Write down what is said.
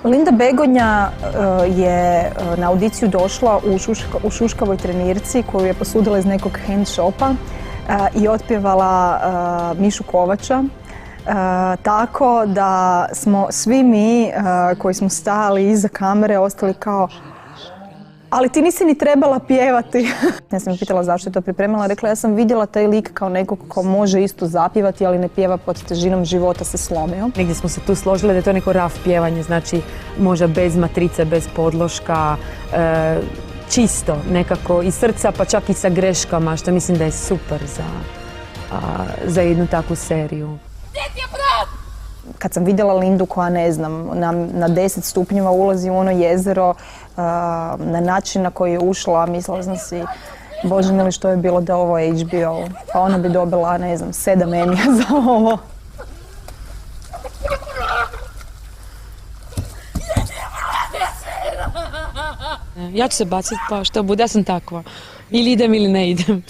Linda Begonja je na audiciju došla u šuškavoj trenirci koju je posudila iz nekog hand shopa i otpjevala Mišu Kovača. Tako da smo svi mi koji smo stajali iza kamere ostali kao ali ti nisi ni trebala pjevati. Ja sam je pitala zašto je to pripremila, rekla ja sam vidjela taj lik kao nekog ko može isto zapjevati, ali ne pjeva pod težinom života, se slomio. Negdje smo se tu složili da je to neko raf pjevanje, znači možda bez matrice, bez podloška, čisto nekako iz srca pa čak i sa greškama, što mislim da je super za jednu takvu seriju. Kad sam vidjela Lindu koja, ne znam, na 10 stupnjeva ulazi u ono jezero, na način na koji je ušla, mislila sam si, Bože mili, što je bilo da ovo je HBO, pa ona bi dobila, ne znam, 7 Emija za ovo. Ja ću se baciti pa što bude, ja sam takva. Ili idem ili ne idem.